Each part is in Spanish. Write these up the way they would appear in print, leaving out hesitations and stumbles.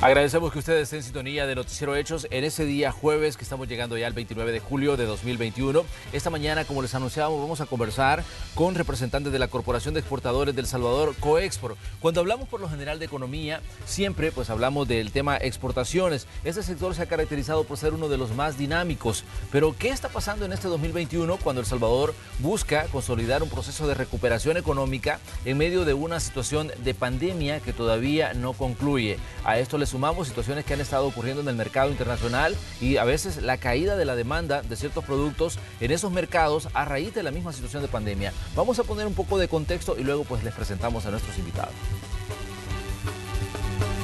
Agradecemos que ustedes estén en sintonía de Noticiero Hechos en ese día jueves que estamos llegando ya al 29 de julio de 2021. Esta mañana, como les anunciábamos, vamos a conversar con representantes de la Corporación de Exportadores del Salvador, Coexport. Cuando hablamos por lo general de economía, siempre pues hablamos del tema exportaciones. Este sector se ha caracterizado por ser uno de los más dinámicos. Pero, ¿qué está pasando en este 2021 cuando El Salvador busca consolidar un proceso de recuperación económica en medio de una situación de pandemia que todavía no concluye? A esto le sumamos situaciones que han estado ocurriendo en el mercado internacional y a veces la caída de la demanda de ciertos productos en esos mercados a raíz de la misma situación de pandemia. Vamos a poner un poco de contexto y luego pues les presentamos a nuestros invitados.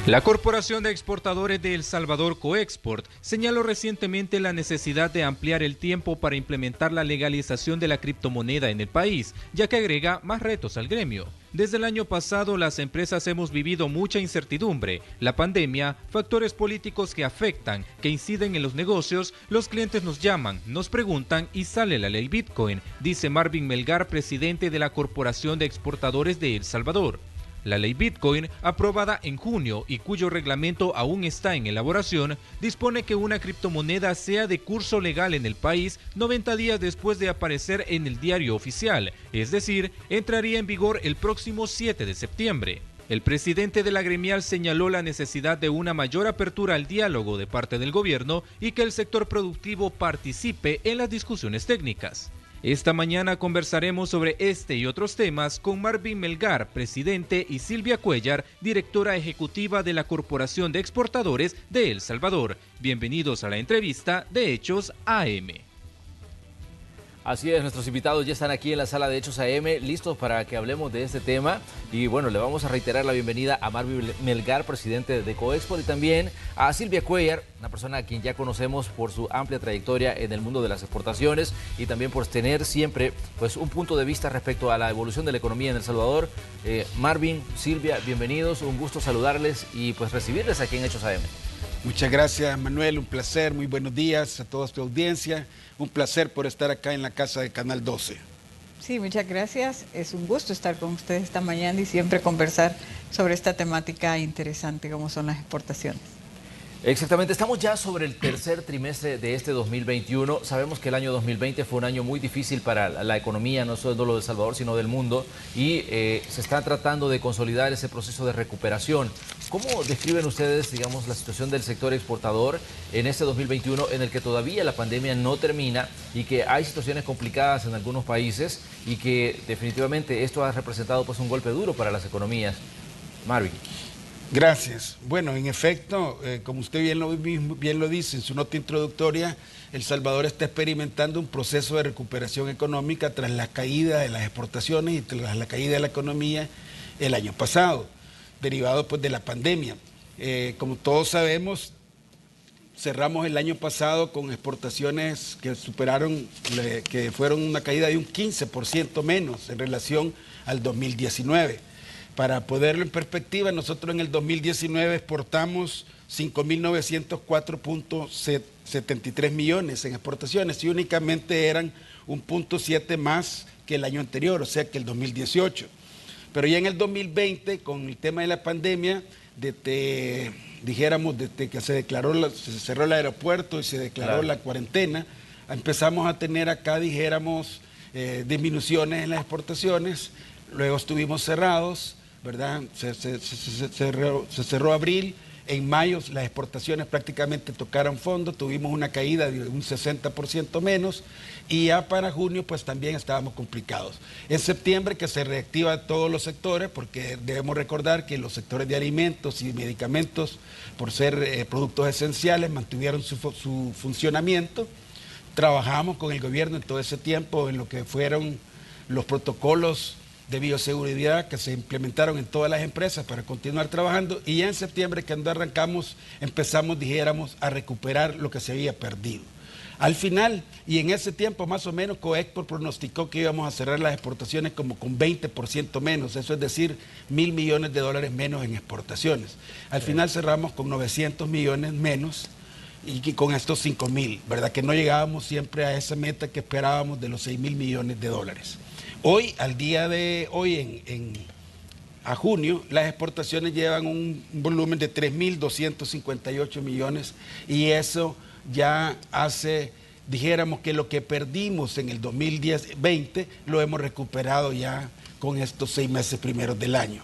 La Corporación de Exportadores de El Salvador, Coexport, señaló recientemente la necesidad de ampliar el tiempo para implementar la legalización de la criptomoneda en el país, ya que agrega más retos al gremio. Desde el año pasado, las empresas hemos vivido mucha incertidumbre. La pandemia, factores políticos que afectan, que inciden en los negocios, los clientes nos llaman, nos preguntan y sale la ley Bitcoin, dice Marvin Melgar, presidente de la Corporación de Exportadores de El Salvador. La ley Bitcoin, aprobada en junio y cuyo reglamento aún está en elaboración, dispone que una criptomoneda sea de curso legal en el país 90 días después de aparecer en el diario oficial, es decir, entraría en vigor el próximo 7 de septiembre. El presidente de la gremial señaló la necesidad de una mayor apertura al diálogo de parte del gobierno y que el sector productivo participe en las discusiones técnicas. Esta mañana conversaremos sobre este y otros temas con Marvin Melgar, presidente, y Silvia Cuellar, directora ejecutiva de la Corporación de Exportadores de El Salvador. Bienvenidos a la entrevista de Hechos AM. Así es, nuestros invitados ya están aquí en la sala de Hechos AM, listos para que hablemos de este tema. Y bueno, le vamos a reiterar la bienvenida a Marvin Melgar, presidente de Coexport, y también a Silvia Cuellar, una persona a quien ya conocemos por su amplia trayectoria en el mundo de las exportaciones y también por tener siempre pues, un punto de vista respecto a la evolución de la economía en El Salvador. Marvin, Silvia, bienvenidos, un gusto saludarles y pues recibirles aquí en Hechos AM. Muchas gracias, Manuel, un placer, muy buenos días a toda tu audiencia, un placer por estar acá en la casa de Canal 12. Sí, muchas gracias, es un gusto estar con ustedes esta mañana y siempre conversar sobre esta temática interesante como son las exportaciones. Exactamente, estamos ya sobre el tercer trimestre de este 2021. Sabemos que el año 2020 fue un año muy difícil para la economía, no solo de El Salvador, sino del mundo, y se está tratando de consolidar ese proceso de recuperación. ¿Cómo describen ustedes, digamos, la situación del sector exportador en este 2021, en el que todavía la pandemia no termina y que hay situaciones complicadas en algunos países y que definitivamente esto ha representado pues un golpe duro para las economías? Marvin. Gracias. Bueno, en efecto, como usted bien lo dice en su nota introductoria, El Salvador está experimentando un proceso de recuperación económica tras la caída de las exportaciones y tras la caída de la economía el año pasado, derivado pues de la pandemia. Como todos sabemos, cerramos el año pasado con exportaciones que superaron, que fueron una caída de un 15% menos en relación al 2019. Para ponerlo en perspectiva, nosotros en el 2019 exportamos 5.904.73 millones en exportaciones y únicamente eran 1.7 más que el año anterior, o sea que el 2018. Pero ya en el 2020, con el tema de la pandemia, desde que se cerró el aeropuerto y se declaró la cuarentena, empezamos a tener acá, disminuciones en las exportaciones, luego estuvimos cerrados, ¿verdad? Se cerró abril, en mayo las exportaciones prácticamente tocaron fondo, tuvimos una caída de un 60% menos y ya para junio pues también estábamos complicados. En septiembre que se reactiva todos los sectores, porque debemos recordar que los sectores de alimentos y medicamentos, por ser productos esenciales, mantuvieron su funcionamiento. Trabajamos con el gobierno en todo ese tiempo en lo que fueron los protocolos de bioseguridad que se implementaron en todas las empresas para continuar trabajando, y ya en septiembre, cuando arrancamos, empezamos, a recuperar lo que se había perdido. Al final, y en ese tiempo más o menos, Coexport pronosticó que íbamos a cerrar las exportaciones como con 20% menos, eso es decir, $1.000 millones menos en exportaciones. Al final cerramos con 900 millones menos, y con estos 5.000, ¿verdad? Que no llegábamos siempre a esa meta que esperábamos de los $6.000 millones. Hoy, al día de hoy, a junio, las exportaciones llevan un volumen de 3.258 millones y eso ya hace, dijéramos que lo que perdimos en el 2020 lo hemos recuperado ya con estos 6 meses primeros del año.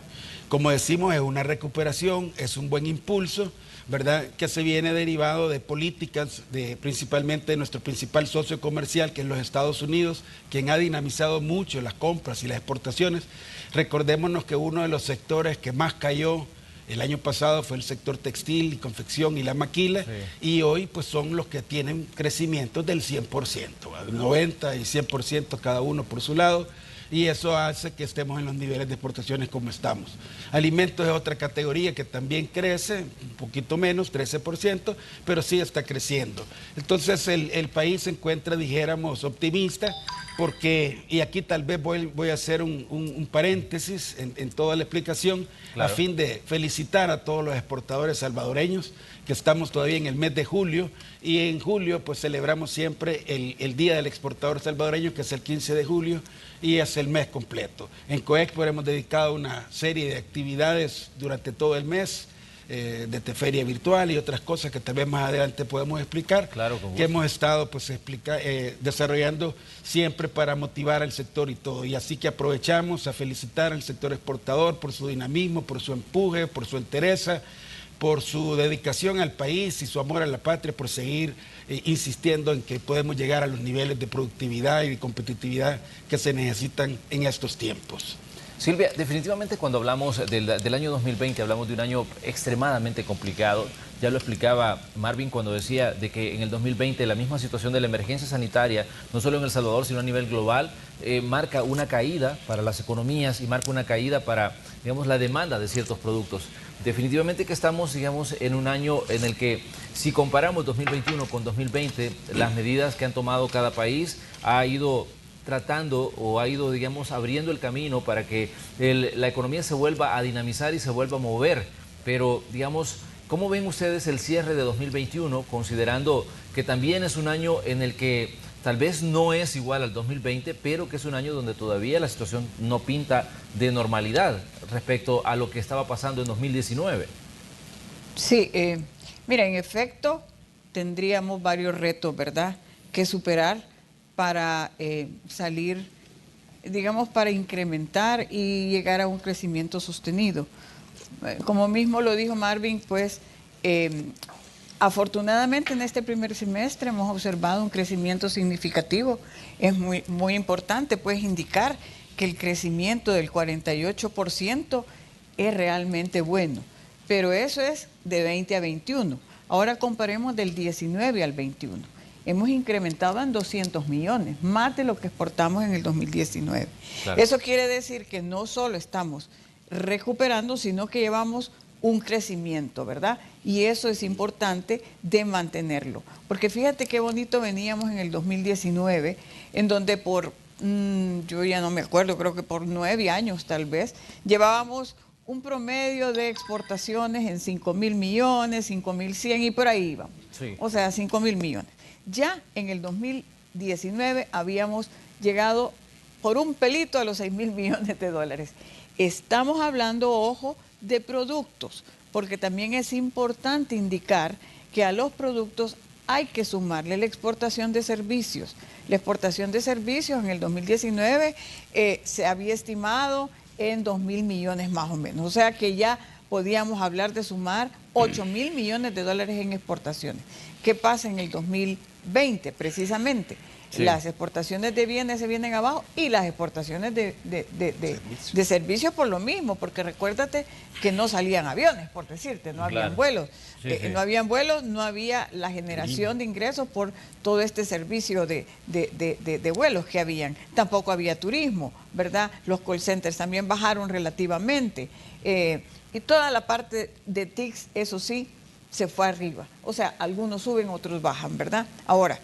Como decimos, es una recuperación, es un buen impulso, ¿verdad?, que se viene derivado de políticas, principalmente de nuestro principal socio comercial, que es los Estados Unidos, quien ha dinamizado mucho las compras y las exportaciones. Recordémonos que uno de los sectores que más cayó el año pasado fue el sector textil y confección y la maquila, y hoy pues son los que tienen crecimientos del 100%, 90 y 100% cada uno por su lado, y eso hace que estemos en los niveles de exportaciones como estamos. Alimentos es otra categoría que también crece, un poquito menos, 13%, pero sí está creciendo. Entonces el país se encuentra, dijéramos, optimista, porque, y aquí tal vez voy a hacer un paréntesis en toda la explicación, claro, a fin de felicitar a todos los exportadores salvadoreños, que estamos todavía en el mes de julio, y en julio pues celebramos siempre el Día del Exportador Salvadoreño, que es el 15 de julio, y es el mes completo. En Coexport hemos dedicado una serie de actividades durante todo el mes, de feria virtual y otras cosas que tal vez más adelante podemos explicar, claro, que hemos estado pues desarrollando siempre para motivar al sector y todo. Y así que aprovechamos a felicitar al sector exportador por su dinamismo, por su empuje, por su entereza, por su dedicación al país y su amor a la patria, por seguir insistiendo en que podemos llegar a los niveles de productividad y de competitividad que se necesitan en estos tiempos. Silvia, definitivamente cuando hablamos del año 2020 hablamos de un año extremadamente complicado. Ya lo explicaba Marvin cuando decía de que en el 2020 la misma situación de la emergencia sanitaria, no solo en El Salvador, sino a nivel global, marca una caída para las economías y marca una caída para, digamos, la demanda de ciertos productos. Definitivamente que estamos, digamos, en un año en el que, si comparamos 2021 con 2020, las medidas que han tomado cada país ha ido tratando o ha ido, digamos, abriendo el camino para que la economía se vuelva a dinamizar y se vuelva a mover. Pero, digamos, ¿cómo ven ustedes el cierre de 2021, considerando que también es un año en el que tal vez no es igual al 2020, pero que es un año donde todavía la situación no pinta de normalidad respecto a lo que estaba pasando en 2019? Sí, mira, en efecto, tendríamos varios retos, ¿verdad?, que superar para salir, digamos, para incrementar y llegar a un crecimiento sostenido. Como mismo lo dijo Marvin, pues afortunadamente en este primer semestre hemos observado un crecimiento significativo. Es muy importante pues indicar que el crecimiento del 48% es realmente bueno, pero eso es de 20 a 21. Ahora comparemos del 19 al 21. Hemos incrementado en 200 millones, más de lo que exportamos en el 2019. Claro. Eso quiere decir que no solo estamos recuperando, sino que llevamos un crecimiento, ¿verdad? Y eso es importante de mantenerlo. Porque fíjate qué bonito veníamos en el 2019, en donde yo ya no me acuerdo, creo que por 9 años tal vez, llevábamos un promedio de exportaciones en 5.000 millones, 5.100 y por ahí íbamos. Sí. O sea, 5.000 millones. Ya en el 2019 habíamos llegado por un pelito a los 6.000 millones de dólares. Estamos hablando, ojo, de productos, porque también es importante indicar que a los productos hay que sumarle la exportación de servicios. La exportación de servicios en el 2019 se había estimado en 2.000 millones más o menos. O sea que ya podíamos hablar de sumar 8.000 millones de dólares en exportaciones. ¿Qué pasa en el 2020 precisamente? Sí. Las exportaciones de bienes se vienen abajo y las exportaciones de servicios por lo mismo, porque recuérdate que no salían aviones, por decirte, no habían vuelos. Sí, sí. No habían vuelos, no había la generación de ingresos por todo este servicio de vuelos que habían. Tampoco había turismo, ¿verdad? Los call centers también bajaron relativamente. Y toda la parte de TICs, eso sí, se fue arriba. O sea, algunos suben, otros bajan, ¿verdad? Ahora,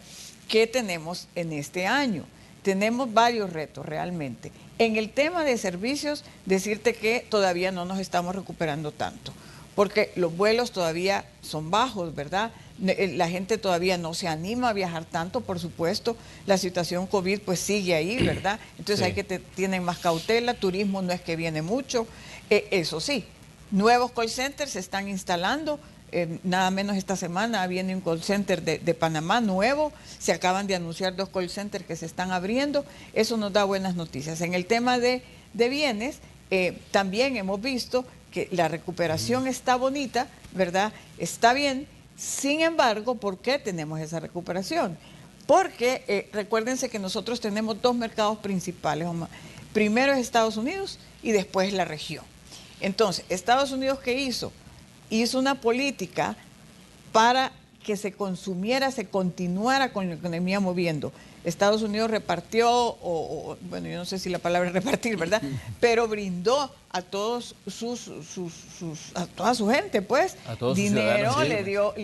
¿qué tenemos en este año? Tenemos varios retos realmente. En el tema de servicios, decirte que todavía no nos estamos recuperando tanto, porque los vuelos todavía son bajos, ¿verdad? La gente todavía no se anima a viajar tanto, por supuesto. La situación COVID pues sigue ahí, ¿verdad? Entonces sí, tienen más cautela, turismo no es que viene mucho. Eso sí, nuevos call centers se están instalando. Nada menos esta semana viene un call center de Panamá nuevo, se acaban de anunciar 2 call centers que se están abriendo, eso nos da buenas noticias. En el tema de bienes, también hemos visto que la recuperación está bonita, ¿verdad? Está bien, sin embargo, ¿por qué tenemos esa recuperación? Porque recuérdense que nosotros tenemos 2 mercados principales, primero es Estados Unidos y después la región. Entonces, Estados Unidos, ¿qué hizo? Hizo una política para que se consumiera, se continuara con la economía moviendo. Estados Unidos repartió, bueno, yo no sé si la palabra es repartir, ¿verdad? Pero brindó a todos a toda su gente, pues, dinero,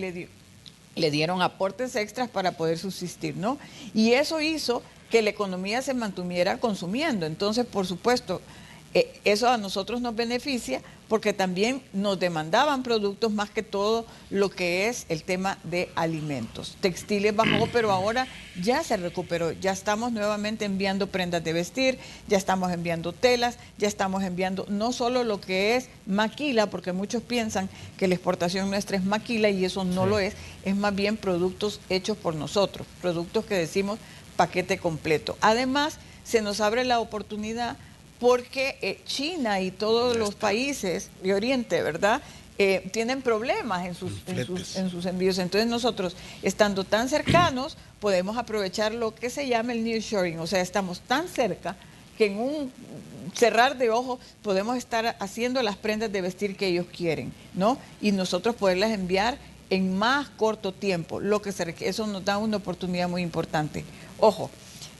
le dieron aportes extras para poder subsistir, ¿no? Y eso hizo que la economía se mantuviera consumiendo. Entonces, por supuesto, eso a nosotros nos beneficia porque también nos demandaban productos, más que todo lo que es el tema de alimentos. Textiles bajó, pero ahora ya se recuperó. Ya estamos nuevamente enviando prendas de vestir, ya estamos enviando telas, ya estamos enviando no solo lo que es maquila, porque muchos piensan que la exportación nuestra es maquila y eso no lo es más bien productos hechos por nosotros, productos que decimos paquete completo. Además, se nos abre la oportunidad porque China y todos los países de Oriente, ¿verdad?, tienen problemas en sus envíos. Entonces nosotros, estando tan cercanos, podemos aprovechar lo que se llama el nearshoring. O sea, estamos tan cerca que en un cerrar de ojos podemos estar haciendo las prendas de vestir que ellos quieren, ¿no? Y nosotros poderlas enviar en más corto tiempo. Eso nos da una oportunidad muy importante. Ojo,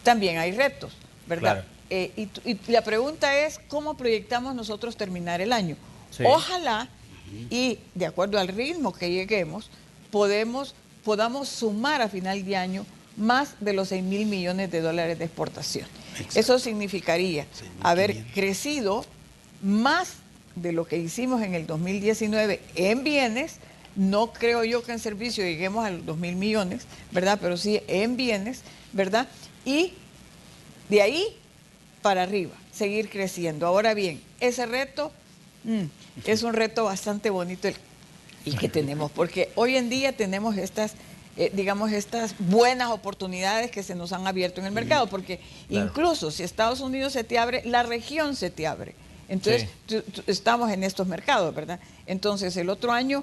también hay retos, ¿verdad? Claro. Y la pregunta es, ¿cómo proyectamos nosotros terminar el año? Sí. Ojalá, y de acuerdo al ritmo que lleguemos, podamos sumar a final de año más de los $6.000 millones de exportación. Exacto. Eso significaría haber crecido más de lo que hicimos en el 2019 en bienes. No creo yo que en servicio lleguemos a los 2.000 millones, ¿verdad? Pero sí en bienes, ¿verdad? Y de ahí para arriba, seguir creciendo. Ahora bien, ese reto es un reto bastante bonito el que tenemos, porque hoy en día tenemos estas buenas oportunidades que se nos han abierto en el mercado, porque incluso si Estados Unidos se te abre, la región se te abre. Entonces, estamos en estos mercados, ¿verdad? Entonces, el otro año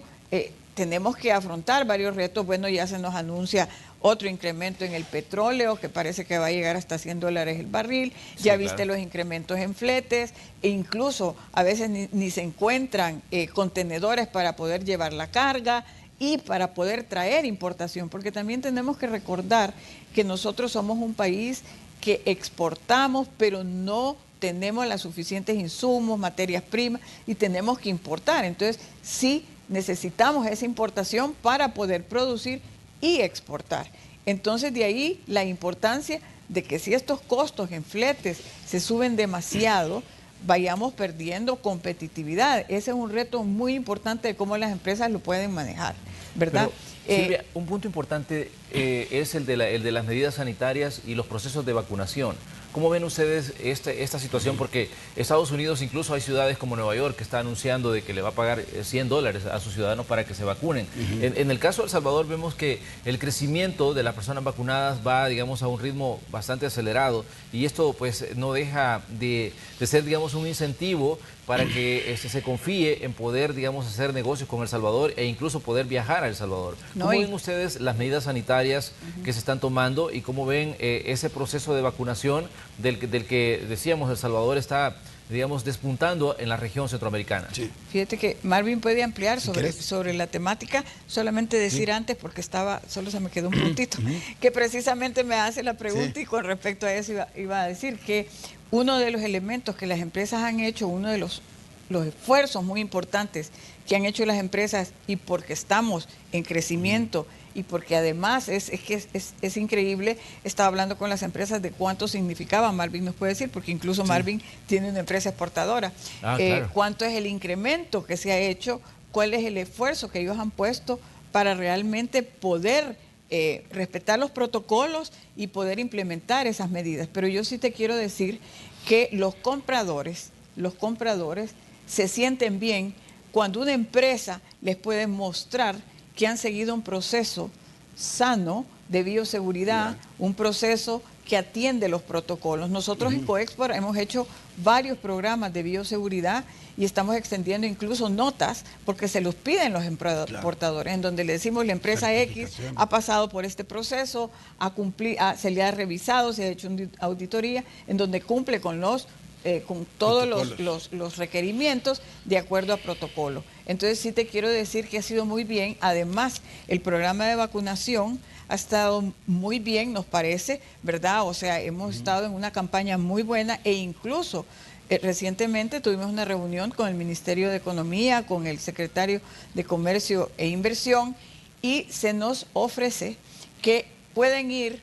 tenemos que afrontar varios retos. Bueno, ya se nos anuncia otro incremento en el petróleo, que parece que va a llegar hasta $100 el barril. Ya viste los incrementos en fletes, e incluso a veces ni se encuentran contenedores para poder llevar la carga y para poder traer importación, porque también tenemos que recordar que nosotros somos un país que exportamos, pero no tenemos los suficientes insumos, materias primas, y tenemos que importar. Entonces, sí necesitamos esa importación para poder producir y exportar. Entonces, de ahí la importancia de que si estos costos en fletes se suben demasiado, vayamos perdiendo competitividad. Ese es un reto muy importante de cómo las empresas lo pueden manejar, ¿verdad? Pero, Silvia, un punto importante es el de las medidas sanitarias y los procesos de vacunación. ¿Cómo ven ustedes esta situación? Porque Estados Unidos, incluso hay ciudades como Nueva York que está anunciando de que le va a pagar $100 a sus ciudadanos para que se vacunen. En el caso de El Salvador vemos que el crecimiento de las personas vacunadas va, digamos, a un ritmo bastante acelerado, y esto pues no deja de ser, digamos, un incentivo para que se confíe en poder, digamos, hacer negocios con El Salvador e incluso poder viajar a El Salvador. ¿Cómo ven ustedes las medidas sanitarias que se están tomando y cómo ven ese proceso de vacunación del que decíamos El Salvador está, digamos, despuntando en la región centroamericana? Sí. Fíjate que Marvin puede ampliar sobre la temática, solamente decir antes, porque solo se me quedó un puntito, que precisamente me hace la pregunta y con respecto a eso iba a decir que uno de los elementos que las empresas han hecho, uno de los esfuerzos muy importantes que han hecho las empresas, y porque estamos en crecimiento y porque además es increíble, estaba hablando con las empresas de cuánto significaba, Marvin nos puede decir, porque incluso Marvin tiene una empresa exportadora, claro. Cuánto es el incremento que se ha hecho, cuál es el esfuerzo que ellos han puesto para realmente poder respetar los protocolos y poder implementar esas medidas. Pero yo sí te quiero decir que los compradores se sienten bien cuando una empresa les puede mostrar que han seguido un proceso sano de bioseguridad, un proceso que atiende los protocolos. Nosotros en Coexport hemos hecho varios programas de bioseguridad y estamos extendiendo incluso notas porque se los piden los importadores, en donde le decimos la empresa X ha pasado por este proceso, se le ha revisado, se ha hecho una auditoría en donde cumple con con todos los requerimientos de acuerdo a protocolo. Entonces sí te quiero decir que ha sido muy bien. Además, el programa de vacunación ha estado muy bien, nos parece, ¿verdad? O sea, hemos estado en una campaña muy buena e incluso recientemente tuvimos una reunión con el Ministerio de Economía, con el secretario de Comercio e Inversión, y se nos ofrece que pueden ir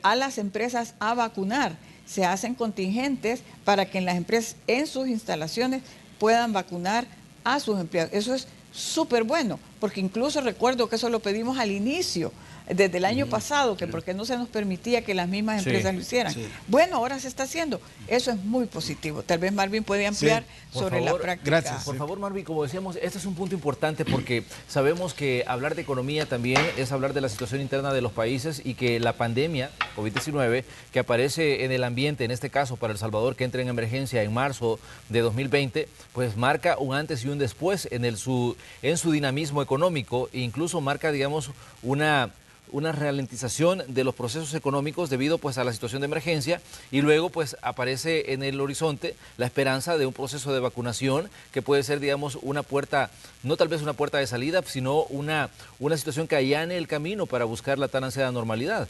a las empresas a vacunar. Se hacen contingentes para que en las empresas, en sus instalaciones, puedan vacunar a sus empleados. Eso es súper bueno, porque incluso recuerdo que eso lo pedimos al inicio, desde el año pasado, que porque no se nos permitía que las mismas empresas lo hicieran. Bueno, ahora se está haciendo. Eso es muy positivo. Tal vez Marvin puede ampliar sobre la práctica. Gracias. Por favor, Marvin, como decíamos, este es un punto importante porque sabemos que hablar de economía también es hablar de la situación interna de los países y que la pandemia COVID-19 que aparece en el ambiente, en este caso para El Salvador, que entra en emergencia en marzo de 2020, pues marca un antes y un después en su dinamismo económico e incluso marca, digamos, una ralentización de los procesos económicos debido pues a la situación de emergencia, y luego pues aparece en el horizonte la esperanza de un proceso de vacunación que puede ser, digamos, una puerta, no tal vez una puerta de salida, sino una situación que allane el camino para buscar la tan ansiada normalidad.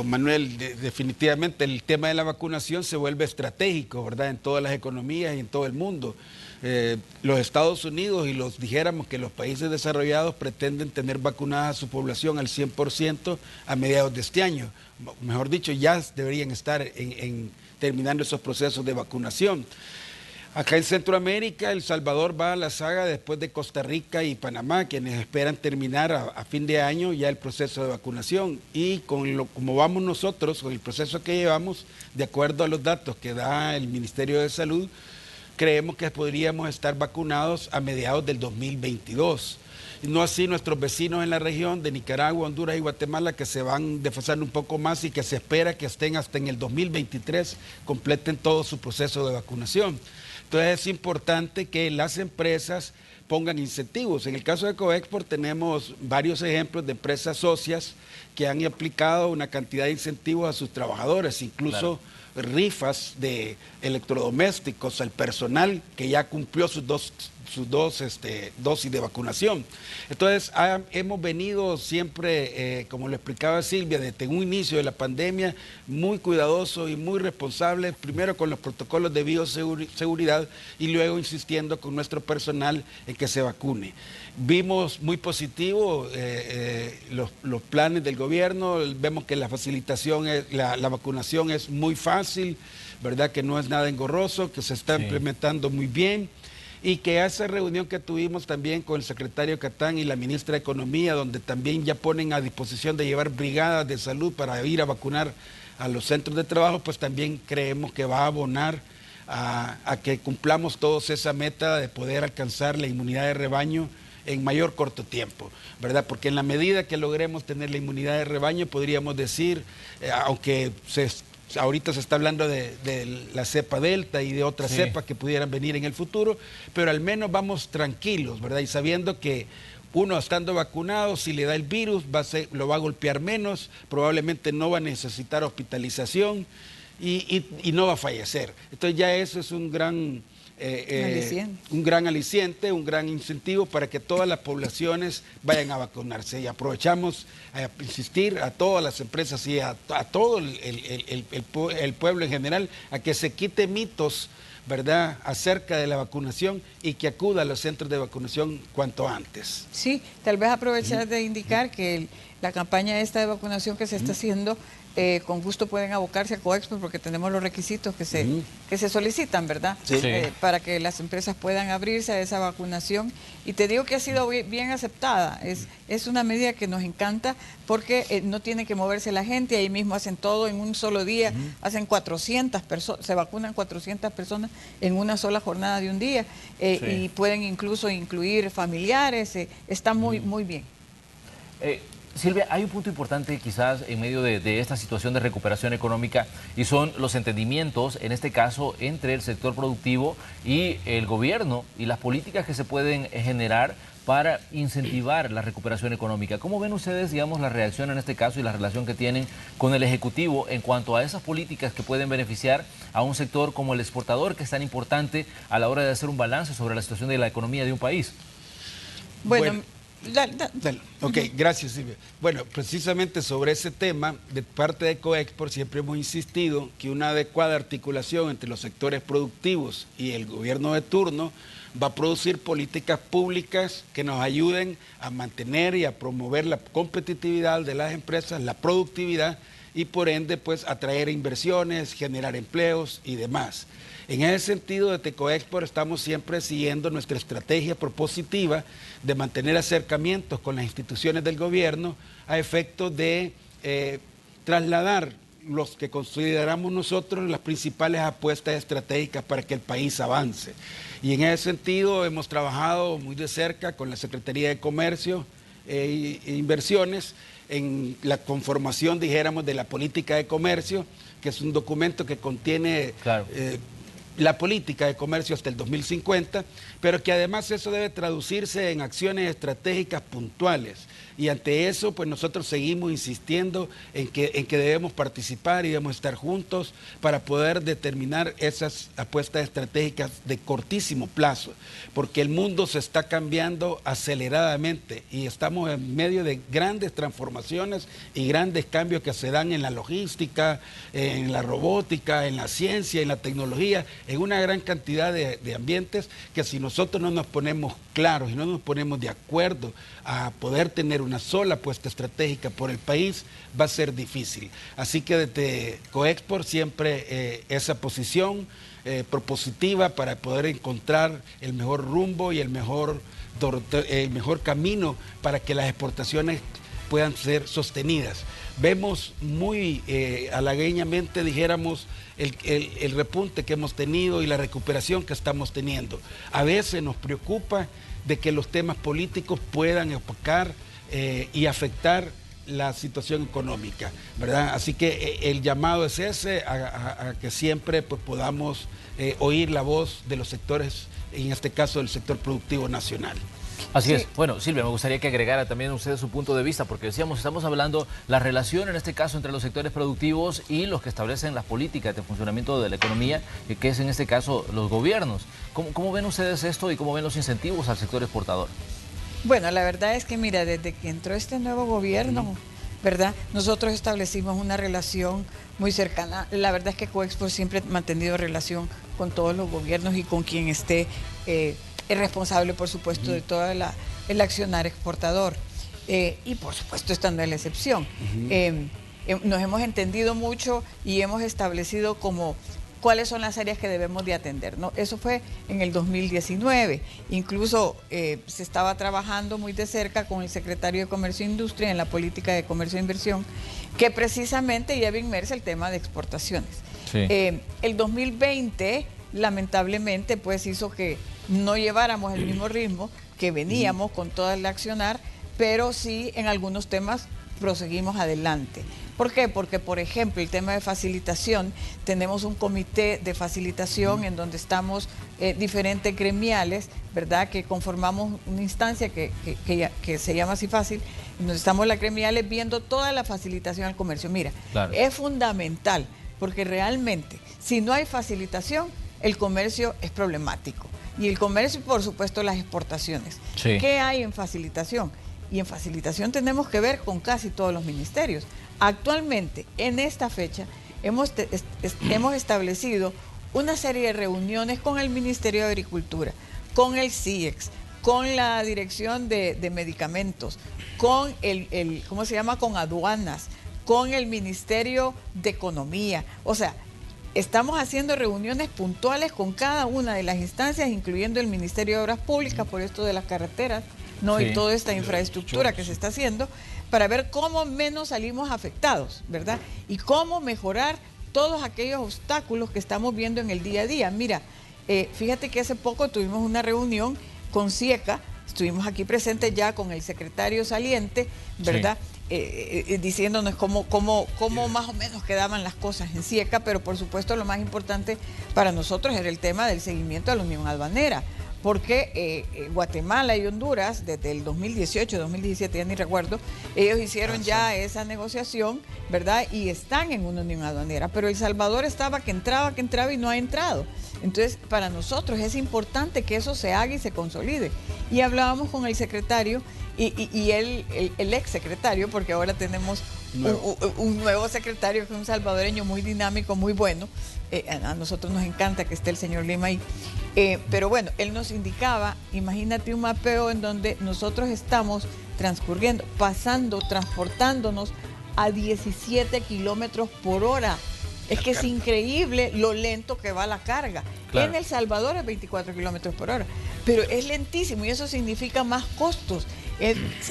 Manuel, definitivamente el tema de la vacunación se vuelve estratégico, ¿verdad?, en todas las economías y en todo el mundo. Los Estados Unidos y dijéramos que los países desarrollados pretenden tener vacunada a su población al 100% a mediados de este año. Mejor dicho, ya deberían estar terminando esos procesos de vacunación. Acá en Centroamérica, El Salvador va a la saga después de Costa Rica y Panamá, quienes esperan terminar a fin de año ya el proceso de vacunación. Y como vamos nosotros, con el proceso que llevamos, de acuerdo a los datos que da el Ministerio de Salud, creemos que podríamos estar vacunados a mediados del 2022. Y no así nuestros vecinos en la región de Nicaragua, Honduras y Guatemala, que se van desfasando un poco más y que se espera que estén hasta en el 2023, completen todo su proceso de vacunación. Entonces es importante que las empresas pongan incentivos. En el caso de Coexport tenemos varios ejemplos de empresas socias que han aplicado una cantidad de incentivos a sus trabajadores, incluso rifas de electrodomésticos al personal que ya cumplió sus dos dosis de vacunación. Entonces hemos venido siempre, como lo explicaba Silvia, desde un inicio de la pandemia, muy cuidadosos y muy responsables, primero con los protocolos de bioseguridad y luego insistiendo con nuestro personal en que se vacune. Vimos muy positivo los planes del gobierno, vemos que la facilitación, la vacunación es muy fácil, ¿verdad?, que no es nada engorroso, que se está implementando muy bien. Y que esa reunión que tuvimos también con el secretario Catán y la ministra de Economía, donde también ya ponen a disposición de llevar brigadas de salud para ir a vacunar a los centros de trabajo, pues también creemos que va a abonar a que cumplamos todos esa meta de poder alcanzar la inmunidad de rebaño en mayor corto tiempo, ¿verdad? Porque en la medida que logremos tener la inmunidad de rebaño, podríamos decir, aunque ahorita se está hablando de la cepa Delta y de otras cepas que pudieran venir en el futuro, pero al menos vamos tranquilos, ¿verdad? Y sabiendo que uno estando vacunado, si le da el virus, lo va a golpear menos, probablemente no va a necesitar hospitalización y no va a fallecer. Entonces ya eso es un gran aliciente, un gran incentivo para que todas las poblaciones vayan a vacunarse. Y aprovechamos a insistir a todas las empresas y a todo el pueblo en general a que se quite mitos, ¿verdad?, acerca de la vacunación y que acuda a los centros de vacunación cuanto antes. Sí, tal vez aprovechar de indicar que la campaña esta de vacunación que se está haciendo con gusto pueden abocarse a Coexport porque tenemos los requisitos que se solicitan, ¿verdad? Sí. Para que las empresas puedan abrirse a esa vacunación. Y te digo que ha sido bien aceptada. Es una medida que nos encanta porque no tiene que moverse la gente, ahí mismo hacen todo en un solo día, hacen 400 personas, se vacunan 400 personas en una sola jornada de un día, y pueden incluso incluir familiares, está muy bien. Silvia, hay un punto importante quizás en medio de esta situación de recuperación económica y son los entendimientos, en este caso, entre el sector productivo y el gobierno y las políticas que se pueden generar para incentivar la recuperación económica. ¿Cómo ven ustedes, digamos, la reacción en este caso y la relación que tienen con el Ejecutivo en cuanto a esas políticas que pueden beneficiar a un sector como el exportador, que es tan importante a la hora de hacer un balance sobre la situación de la economía de un país? Bueno, dale. Ok, gracias, Silvia. Bueno, precisamente sobre ese tema, de parte de Coexport siempre hemos insistido que una adecuada articulación entre los sectores productivos y el gobierno de turno va a producir políticas públicas que nos ayuden a mantener y a promover la competitividad de las empresas, la productividad y por ende pues atraer inversiones, generar empleos y demás. En ese sentido, desde Coexport estamos siempre siguiendo nuestra estrategia propositiva de mantener acercamientos con las instituciones del gobierno a efectos de trasladar los que consideramos nosotros las principales apuestas estratégicas para que el país avance. Y en ese sentido hemos trabajado muy de cerca con la Secretaría de Comercio e Inversiones en la conformación, dijéramos, de la política de comercio, que es un documento que contiene la política de comercio hasta el 2050, pero que además eso debe traducirse en acciones estratégicas puntuales. Y ante eso, pues nosotros seguimos insistiendo en que debemos participar y debemos estar juntos para poder determinar esas apuestas estratégicas de cortísimo plazo, porque el mundo se está cambiando aceleradamente y estamos en medio de grandes transformaciones y grandes cambios que se dan en la logística, en la robótica, en la ciencia, en la tecnología, en una gran cantidad de ambientes que si nosotros no nos ponemos claros y no nos ponemos de acuerdo a poder tener una sola apuesta estratégica por el país, va a ser difícil. Así que desde Coexport siempre esa posición propositiva para poder encontrar el mejor rumbo y el mejor camino para que las exportaciones puedan ser sostenidas. Vemos muy halagüeñamente, dijéramos, el repunte que hemos tenido y la recuperación que estamos teniendo. A veces nos preocupa de que los temas políticos puedan opacar y afectar la situación económica, ¿verdad? Así que el llamado es ese, a que siempre pues, podamos oír la voz de los sectores, en este caso del sector productivo nacional. Así es. Bueno, Silvia, me gustaría que agregara también usted su punto de vista, porque decíamos, estamos hablando la relación en este caso entre los sectores productivos y los que establecen las políticas de funcionamiento de la economía, que es en este caso los gobiernos. ¿Cómo ven ustedes esto y cómo ven los incentivos al sector exportador? Bueno, la verdad es que mira, desde que entró este nuevo gobierno, ¿verdad? Nosotros establecimos una relación muy cercana. La verdad es que Coexport siempre ha mantenido relación con todos los gobiernos y con quien esté es responsable, por supuesto, de todo el accionar exportador. Y, por supuesto, esta no es la excepción. Nos hemos entendido mucho y hemos establecido como cuáles son las áreas que debemos de atender, ¿no? Eso fue en el 2019. Incluso se estaba trabajando muy de cerca con el secretario de Comercio e Industria en la política de comercio e inversión, que precisamente lleva inmersa el tema de exportaciones. Sí. El 2020, lamentablemente, pues hizo que no lleváramos el mismo ritmo que veníamos con todo el accionar, pero sí en algunos temas proseguimos adelante. ¿Por qué? Porque, por ejemplo, el tema de facilitación, tenemos un comité de facilitación en donde estamos diferentes gremiales, ¿verdad? Que conformamos una instancia que se llama Así Fácil, en donde estamos las gremiales viendo toda la facilitación al comercio. Mira, claro, es fundamental, porque realmente, si no hay facilitación, el comercio es problemático. Y el comercio, por supuesto, las exportaciones. Sí. ¿Qué hay en facilitación? Y en facilitación tenemos que ver con casi todos los ministerios. Actualmente, en esta fecha, hemos establecido una serie de reuniones con el Ministerio de Agricultura, con el CIEX, con la Dirección de Medicamentos, con ¿cómo se llama? Con aduanas, con el Ministerio de Economía. O sea, estamos haciendo reuniones puntuales con cada una de las instancias, incluyendo el Ministerio de Obras Públicas, por esto de las carreteras, ¿no? Sí. Y toda esta infraestructura que se está haciendo, para ver cómo menos salimos afectados, ¿verdad? Y cómo mejorar todos aquellos obstáculos que estamos viendo en el día a día. Mira, fíjate que hace poco tuvimos una reunión con CIECA, estuvimos aquí presentes ya con el secretario saliente, ¿verdad? Sí. Diciéndonos cómo más o menos quedaban las cosas en CIECA, pero por supuesto lo más importante para nosotros era el tema del seguimiento a la Unión Aduanera, porque Guatemala y Honduras, desde el 2018, 2017, ya ni recuerdo, ellos hicieron ya esa negociación, ¿verdad? Y están en una Unión Aduanera, pero El Salvador estaba que entraba y no ha entrado. Entonces, para nosotros es importante que eso se haga y se consolide. Y hablábamos con el secretario y el ex secretario, porque ahora tenemos un nuevo secretario que es un salvadoreño muy dinámico, muy bueno. A nosotros nos encanta que esté el señor Lima ahí. Pero bueno, él nos indicaba, imagínate un mapeo en donde nosotros estamos transcurriendo, transportándonos a 17 kilómetros por hora. Es que es increíble lo lento que va la carga. Claro. En El Salvador es 24 kilómetros por hora, pero es lentísimo y eso significa más costos.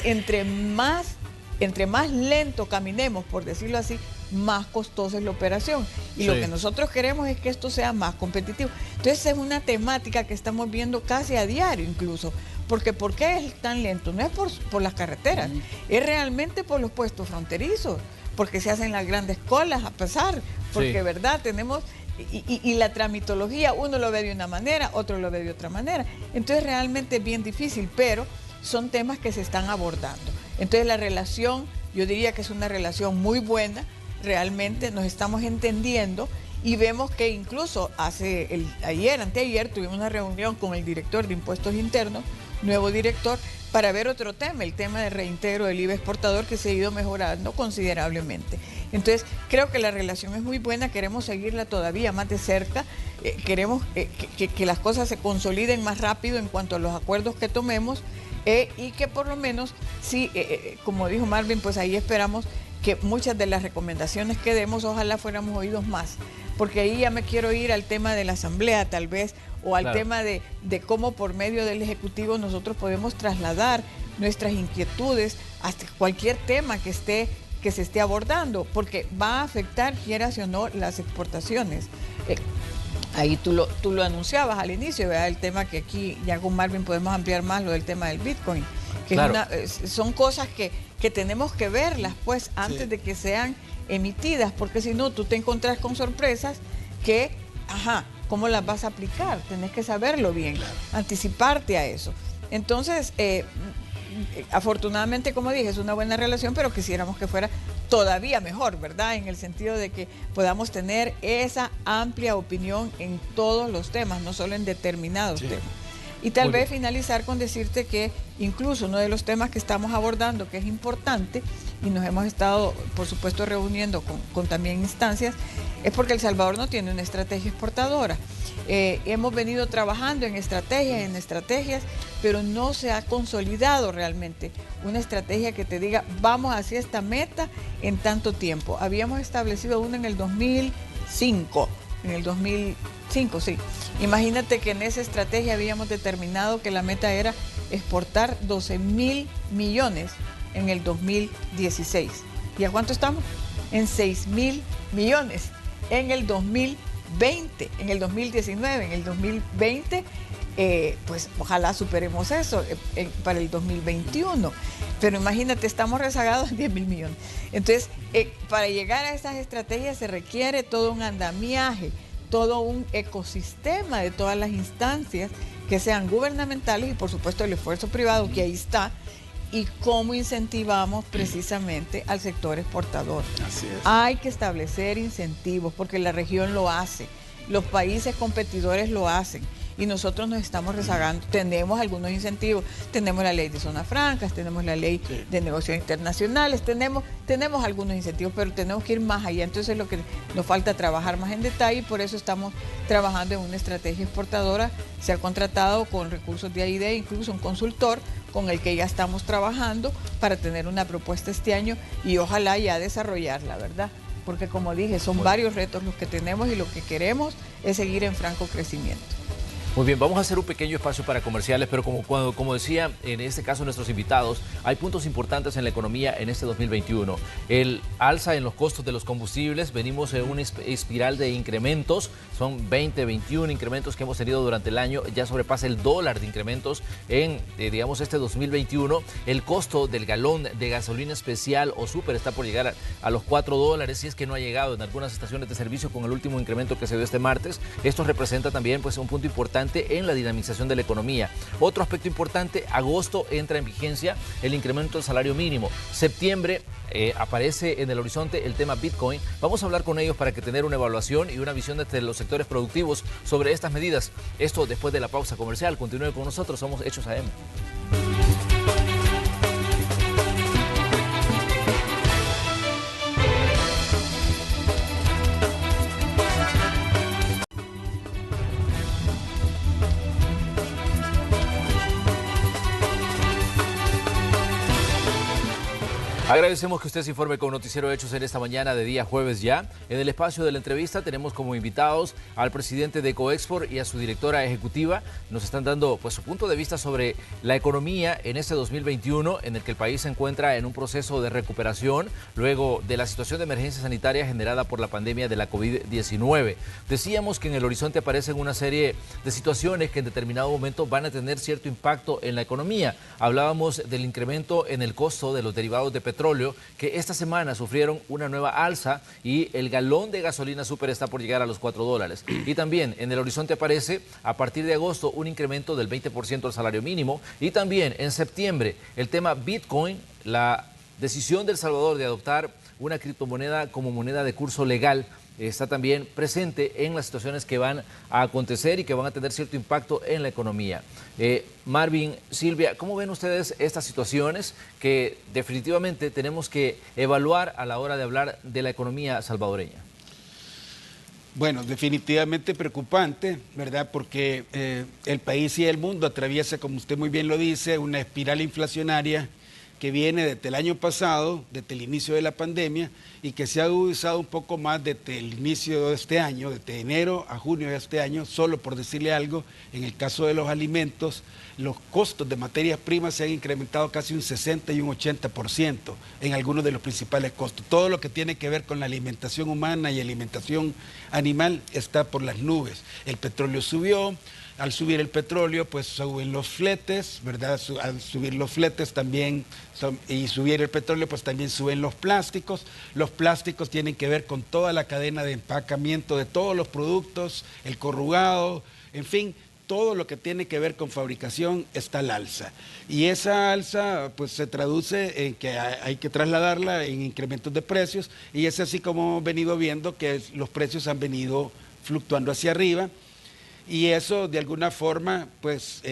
Entre más lento caminemos, por decirlo así, más costosa es la operación. Y sí, lo que nosotros queremos es que esto sea más competitivo. Entonces es una temática que estamos viendo casi a diario incluso. Porque ¿por qué es tan lento? No es por las carreteras, es realmente por los puestos fronterizos, porque se hacen las grandes colas a pasar, porque sí, verdad, tenemos, y la tramitología, uno lo ve de una manera, otro lo ve de otra manera. Entonces realmente es bien difícil, pero son temas que se están abordando. Entonces la relación, yo diría que es una relación muy buena, realmente nos estamos entendiendo y vemos que incluso anteayer tuvimos una reunión con el director de Impuestos Internos, nuevo director, para ver otro tema, el tema de reintegro del IVA exportador que se ha ido mejorando considerablemente. Entonces, creo que la relación es muy buena, queremos seguirla todavía más de cerca, queremos que las cosas se consoliden más rápido en cuanto a los acuerdos que tomemos y que por lo menos, sí, como dijo Marvin, pues ahí esperamos que muchas de las recomendaciones que demos, ojalá fuéramos oídos más, porque ahí ya me quiero ir al tema de la asamblea tal vez, o al tema de cómo por medio del Ejecutivo nosotros podemos trasladar nuestras inquietudes hasta cualquier tema que se esté abordando, porque va a afectar, quieras o no, las exportaciones. Ahí tú lo anunciabas al inicio, ¿verdad? El tema que aquí ya con Marvin podemos ampliar más, lo del tema del Bitcoin, que claro, son cosas que tenemos que verlas pues antes de que sean emitidas, porque si no tú te encontrás con sorpresas que, ¿cómo las vas a aplicar? Tenés que saberlo bien, claro, anticiparte a eso. Entonces, afortunadamente, como dije, es una buena relación, pero quisiéramos que fuera todavía mejor, ¿verdad? En el sentido de que podamos tener esa amplia opinión en todos los temas, no solo en determinados temas. Y tal vez finalizar con decirte que incluso uno de los temas que estamos abordando, que es importante, y nos hemos estado, por supuesto, reuniendo con también instancias, es porque El Salvador no tiene una estrategia exportadora. Hemos venido trabajando en estrategias, pero no se ha consolidado realmente una estrategia que te diga, vamos hacia esta meta en tanto tiempo. Habíamos establecido una en el 2005, sí. Imagínate que en esa estrategia habíamos determinado que la meta era exportar 12.000 millones en el 2016. ¿Y a cuánto estamos? En 6.000 millones en el 2020, en el 2019, en el 2020, pues ojalá superemos eso para el 2021. Pero imagínate, estamos rezagados en 10.000 millones. Entonces, para llegar a esas estrategias se requiere todo un andamiaje, todo un ecosistema de todas las instancias que sean gubernamentales y por supuesto el esfuerzo privado que ahí está, y cómo incentivamos precisamente al sector exportador. Así es. Hay que establecer incentivos porque la región lo hace, los países competidores lo hacen y nosotros nos estamos rezagando. Tenemos algunos incentivos, tenemos la ley de zonas francas, tenemos la ley de negocios internacionales, tenemos algunos incentivos, pero tenemos que ir más allá. Entonces lo que nos falta trabajar más en detalle, y por eso estamos trabajando en una estrategia exportadora. Se ha contratado con recursos de AID, incluso un consultor con el que ya estamos trabajando para tener una propuesta este año y ojalá ya desarrollarla, ¿verdad? Porque como dije, son varios retos los que tenemos y lo que queremos es seguir en franco crecimiento. Muy bien, vamos a hacer un pequeño espacio para comerciales, pero como decía, en este caso nuestros invitados, hay puntos importantes en la economía en este 2021. El alza en los costos de los combustibles, venimos en una espiral de incrementos, son 20, 21 incrementos que hemos tenido durante el año, ya sobrepasa el dólar de incrementos en, digamos, este 2021. El costo del galón de gasolina especial o súper está por llegar a los $4, si es que no ha llegado en algunas estaciones de servicio con el último incremento que se dio este martes. Esto representa también pues un punto importante en la dinamización de la economía. Otro aspecto importante, agosto entra en vigencia el incremento del salario mínimo. Septiembre aparece en el horizonte el tema Bitcoin. Vamos a hablar con ellos para que tener una evaluación y una visión desde los sectores productivos sobre estas medidas. Esto después de la pausa comercial. Continúe con nosotros, somos Hechos AM. Agradecemos que usted se informe con Noticiero Hechos en esta mañana de día jueves ya. En el espacio de la entrevista tenemos como invitados al presidente de Coexport y a su directora ejecutiva. Nos están dando pues su punto de vista sobre la economía en este 2021, en el que el país se encuentra en un proceso de recuperación luego de la situación de emergencia sanitaria generada por la pandemia de la COVID-19. Decíamos que en el horizonte aparecen una serie de situaciones que en determinado momento van a tener cierto impacto en la economía. Hablábamos del incremento en el costo de los derivados de petróleo, que esta semana sufrieron una nueva alza y el galón de gasolina súper está por llegar a los $4. Y también en el horizonte aparece a partir de agosto un incremento del 20% del salario mínimo y también en septiembre el tema Bitcoin, la decisión de El Salvador de adoptar una criptomoneda como moneda de curso legal está también presente en las situaciones que van a acontecer y que van a tener cierto impacto en la economía. Marvin, Silvia, ¿cómo ven ustedes estas situaciones que definitivamente tenemos que evaluar a la hora de hablar de la economía salvadoreña? Bueno, definitivamente preocupante, ¿verdad? Porque el país y el mundo atraviesa, como usted muy bien lo dice, una espiral inflacionaria que viene desde el año pasado, desde el inicio de la pandemia, y que se ha agudizado un poco más desde el inicio de este año, desde enero a junio de este año. Solo por decirle algo, en el caso de los alimentos, los costos de materias primas se han incrementado casi un 60 y un 80% en algunos de los principales costos. Todo lo que tiene que ver con la alimentación humana y alimentación animal está por las nubes. El petróleo subió. Al subir el petróleo, pues suben los fletes, ¿verdad? Al subir los fletes también, y subir el petróleo, pues también suben los plásticos. Los plásticos tienen que ver con toda la cadena de empacamiento de todos los productos, el corrugado, en fin, todo lo que tiene que ver con fabricación está al alza. Y esa alza pues se traduce en que hay que trasladarla en incrementos de precios, y es así como hemos venido viendo que los precios han venido fluctuando hacia arriba. Y eso de alguna forma pues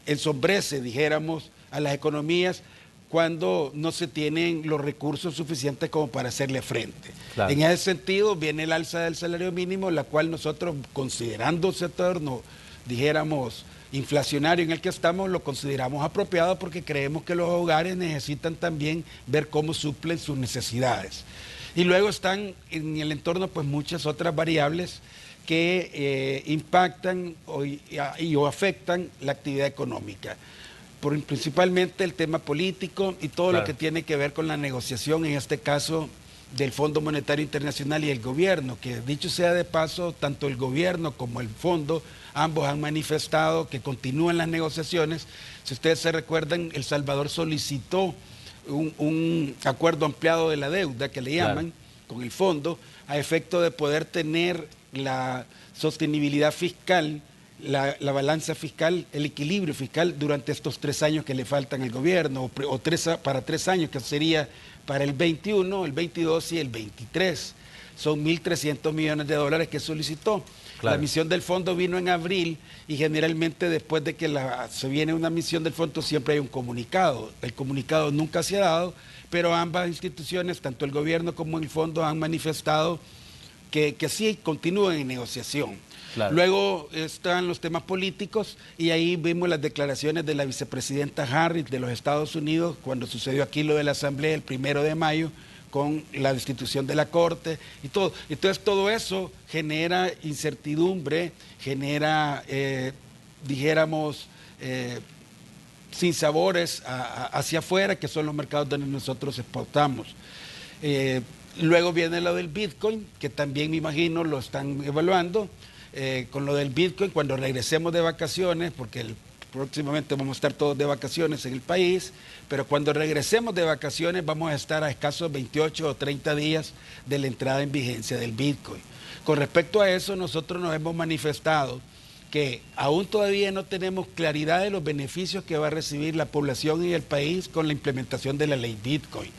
ensombrece, dijéramos, a las economías cuando no se tienen los recursos suficientes como para hacerle frente. Claro. En ese sentido viene el alza del salario mínimo, la cual nosotros, considerando ese entorno, dijéramos, inflacionario en el que estamos, lo consideramos apropiado porque creemos que los hogares necesitan también ver cómo suplen sus necesidades. Y luego están en el entorno pues muchas otras variables que impactan o afectan la actividad económica. Principalmente el tema político y todo lo que tiene que ver con la negociación, en este caso del Fondo Monetario Internacional y el gobierno, que dicho sea de paso, tanto el gobierno como el fondo, ambos han manifestado que continúan las negociaciones. Si ustedes se recuerdan, El Salvador solicitó un acuerdo ampliado de la deuda, que le llaman, con el fondo, a efecto de poder tener la sostenibilidad fiscal, la balanza fiscal, el equilibrio fiscal durante estos 3 años que le faltan al gobierno, para 3 años, que sería para el 21, el 22 y el 23. Son $1.300 millones que solicitó. Claro. La emisión del fondo vino en abril y generalmente después de que se viene una emisión del fondo siempre hay un comunicado. El comunicado nunca se ha dado, pero ambas instituciones, tanto el gobierno como el fondo, han manifestado que sí continúen en negociación. Claro. Luego están los temas políticos y ahí vimos las declaraciones de la vicepresidenta Harris de los Estados Unidos cuando sucedió aquí lo de la Asamblea el 1 de mayo con la destitución de la Corte y todo. Entonces todo eso genera incertidumbre, genera, dijéramos, sinsabores hacia afuera, que son los mercados donde nosotros exportamos. Luego viene lo del Bitcoin, que también me imagino lo están evaluando. Con lo del Bitcoin, cuando regresemos de vacaciones, porque próximamente vamos a estar todos de vacaciones en el país, pero cuando regresemos de vacaciones vamos a estar a escasos 28 o 30 días de la entrada en vigencia del Bitcoin. Con respecto a eso, nosotros nos hemos manifestado que aún todavía no tenemos claridad de los beneficios que va a recibir la población y el país con la implementación de la ley Bitcoin,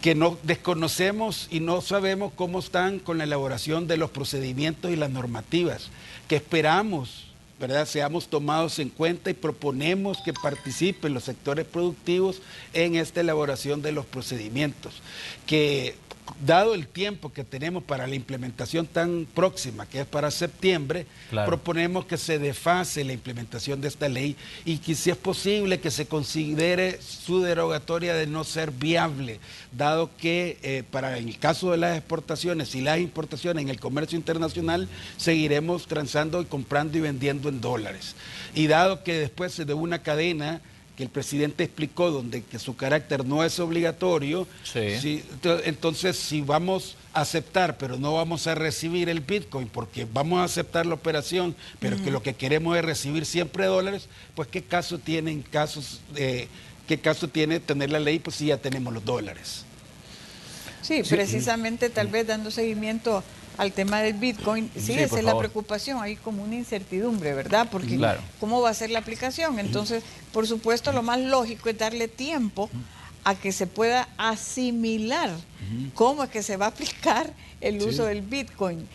que no desconocemos y no sabemos cómo están con la elaboración de los procedimientos y las normativas, que esperamos, ¿verdad?, seamos tomados en cuenta y proponemos que participen los sectores productivos en esta elaboración de los procedimientos, que dado el tiempo que tenemos para la implementación tan próxima, que es para septiembre, claro, proponemos que se desfase la implementación de esta ley y que si es posible que se considere su derogatoria de no ser viable, dado que para el caso de las exportaciones y las importaciones en el comercio internacional seguiremos transando y comprando y vendiendo en dólares. Y dado que después de una cadena que el presidente explicó, donde que su carácter no es obligatorio, sí, entonces si vamos a aceptar, pero no vamos a recibir el Bitcoin, porque vamos a aceptar la operación, pero que lo que queremos es recibir siempre dólares, pues ¿qué caso tiene tener la ley? Pues si ya tenemos los dólares. Sí, precisamente tal vez dando seguimiento al tema del Bitcoin, sí, esa es la preocupación, hay como una incertidumbre, ¿verdad? Porque claro, ¿cómo va a ser la aplicación? Entonces, por supuesto, lo más lógico es darle tiempo a que se pueda asimilar cómo es que se va a aplicar el uso del Bitcoin.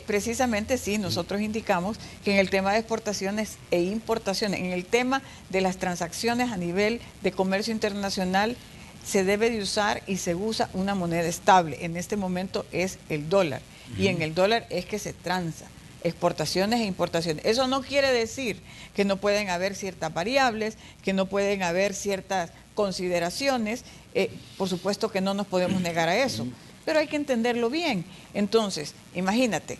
Precisamente sí, nosotros indicamos que en el tema de exportaciones e importaciones, en el tema de las transacciones a nivel de comercio internacional, se debe de usar y se usa una moneda estable. En este momento es el dólar. Y en el dólar es que se transa exportaciones e importaciones. Eso no quiere decir que no pueden haber ciertas variables, que no pueden haber ciertas consideraciones. Por supuesto que no nos podemos negar a eso, pero hay que entenderlo bien. Entonces, imagínate,